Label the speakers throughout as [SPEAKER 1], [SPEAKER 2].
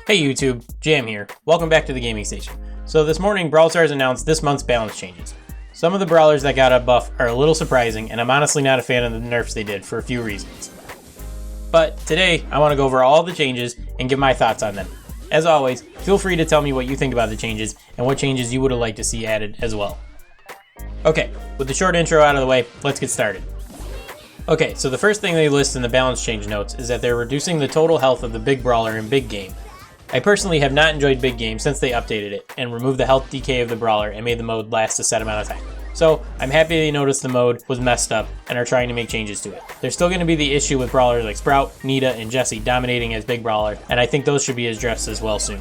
[SPEAKER 1] Hey YouTube, Jam here. Welcome back to the gaming station. So this morning, Brawl Stars announced this month's balance changes. Some of the brawlers that got a buff are a little surprising, and I'm honestly not a fan of the nerfs they did for a few reasons. But today, I want to go over all the changes and give my thoughts on them. As always, feel free to tell me what you think about the changes and what changes you would have liked to see added as well. Okay, with the short intro out of the way, let's get started. Okay, so the first thing they list in the balance change notes is that they're reducing the total health of the big brawler in big game. I personally have not enjoyed big game since they updated it and removed the health decay of the brawler and made the mode last a set amount of time. So I'm happy they noticed the mode was messed up and are trying to make changes to it. There's still going to be the issue with brawlers like Sprout, Nita, and Jessie dominating as big brawler, and I think those should be addressed as well soon.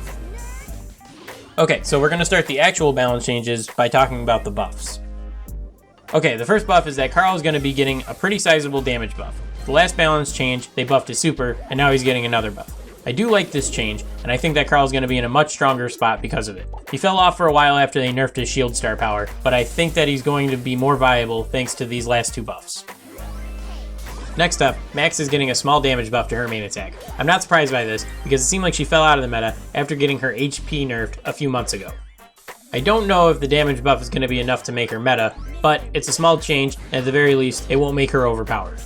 [SPEAKER 1] Okay, so we're going to start the actual balance changes by talking about the buffs. Okay, the first buff is that Carl is going to be getting a pretty sizable damage buff. The last balance change, they buffed his super, and now he's getting another buff. I do like this change, and I think that Carl's going to be in a much stronger spot because of it. He fell off for a while after they nerfed his shield star power, but I think that he's going to be more viable thanks to these last two buffs. Next up, Max is getting a small damage buff to her main attack. I'm not surprised by this, because it seemed like she fell out of the meta after getting her HP nerfed a few months ago. I don't know if the damage buff is going to be enough to make her meta, but it's a small change, and at the very least, it won't make her overpowered.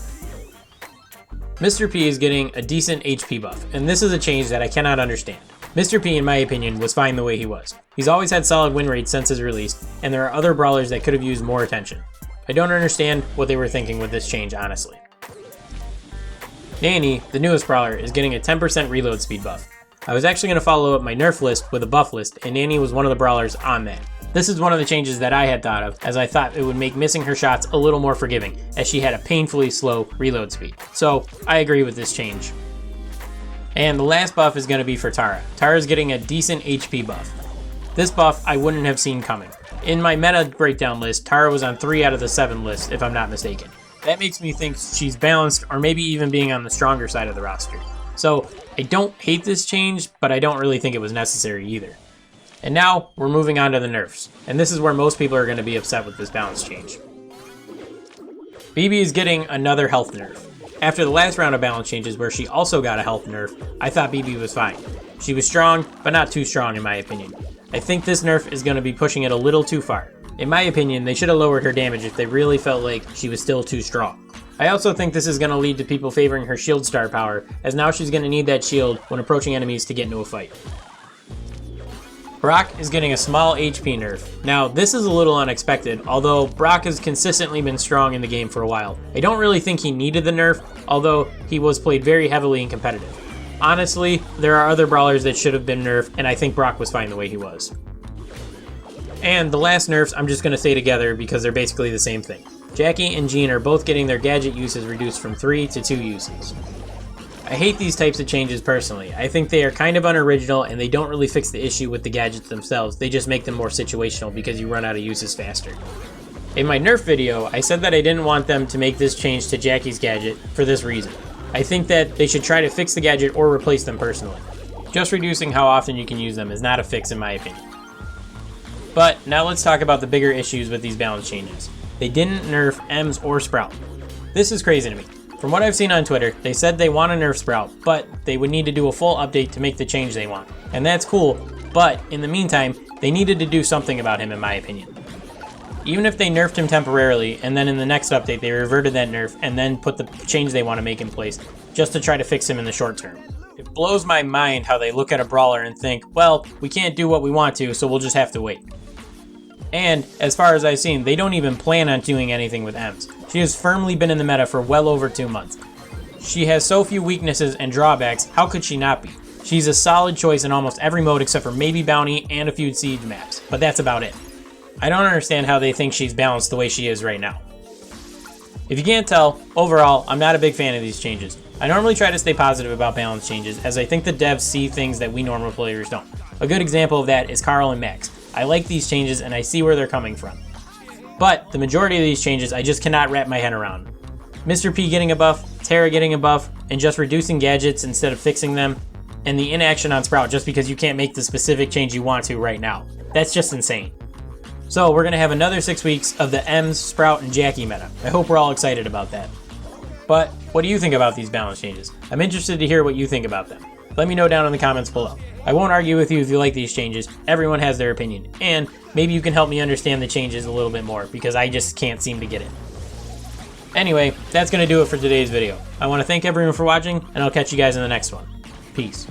[SPEAKER 1] Mr. P is getting a decent HP buff, and this is a change that I cannot understand. Mr. P, in my opinion, was fine the way he was. He's always had solid win rates since his release, and there are other brawlers that could have used more attention. I don't understand what they were thinking with this change, honestly. Nanny, the newest brawler, is getting a 10% reload speed buff. I was actually going to follow up my nerf list with a buff list, and Nanny was one of the brawlers on that. This is one of the changes that I had thought of, as I thought it would make missing her shots a little more forgiving, as she had a painfully slow reload speed. So, I agree with this change. And the last buff is going to be for Tara. Tara's getting a decent HP buff. This buff I wouldn't have seen coming. In my meta breakdown list, Tara was on 3 out of the 7 lists, if I'm not mistaken. That makes me think she's balanced, or maybe even being on the stronger side of the roster. So, I don't hate this change, but I don't really think it was necessary either. And now, we're moving on to the nerfs, and this is where most people are going to be upset with this balance change. BB is getting another health nerf. After the last round of balance changes where she also got a health nerf, I thought BB was fine. She was strong, but not too strong in my opinion. I think this nerf is going to be pushing it a little too far. In my opinion, they should have lowered her damage if they really felt like she was still too strong. I also think this is going to lead to people favoring her shield star power, as now she's going to need that shield when approaching enemies to get into a fight. Brock is getting a small HP nerf. Now, this is a little unexpected, although Brock has consistently been strong in the game for a while. I don't really think he needed the nerf, although he was played very heavily and competitive. Honestly, there are other brawlers that should have been nerfed, and I think Brock was fine the way he was. And the last nerfs I'm just going to say together because they're basically the same thing. Jackie and Jean are both getting their gadget uses reduced from 3 to 2 uses. I hate these types of changes personally. I think they are kind of unoriginal and they don't really fix the issue with the gadgets themselves, they just make them more situational because you run out of uses faster. In my Nerf video, I said that I didn't want them to make this change to Jackie's gadget for this reason. I think that they should try to fix the gadget or replace them personally. Just reducing how often you can use them is not a fix in my opinion. But now let's talk about the bigger issues with these balance changes. They didn't nerf Ems or Sprout. This is crazy to me. From what I've seen on Twitter, they said they want to nerf Sprout, but they would need to do a full update to make the change they want. And that's cool, but in the meantime, they needed to do something about him in my opinion. Even if they nerfed him temporarily, and then in the next update they reverted that nerf and then put the change they want to make in place, just to try to fix him in the short term. It blows my mind how they look at a brawler and think, well, we can't do what we want to, so we'll just have to wait. And, as far as I've seen, they don't even plan on doing anything with Ems. She has firmly been in the meta for well over 2 months. She has so few weaknesses and drawbacks, how could she not be? She's a solid choice in almost every mode except for maybe Bounty and a few Siege maps, but that's about it. I don't understand how they think she's balanced the way she is right now. If you can't tell, overall, I'm not a big fan of these changes. I normally try to stay positive about balance changes, as I think the devs see things that we normal players don't. A good example of that is Carl and Max. I like these changes and I see where they're coming from. But the majority of these changes I just cannot wrap my head around. Mr. P getting a buff, Terra getting a buff, and just reducing gadgets instead of fixing them, and the inaction on Sprout just because you can't make the specific change you want to right now. That's just insane. So we're going to have another 6 weeks of the Ems, Sprout, and Jackie meta. I hope we're all excited about that. But what do you think about these balance changes? I'm interested to hear what you think about them. Let me know down in the comments below. I won't argue with you if you like these changes. Everyone has their opinion, and maybe you can help me understand the changes a little bit more, because I just can't seem to get it. Anyway, that's going to do it for today's video. I want to thank everyone for watching, and I'll catch you guys in the next one. Peace.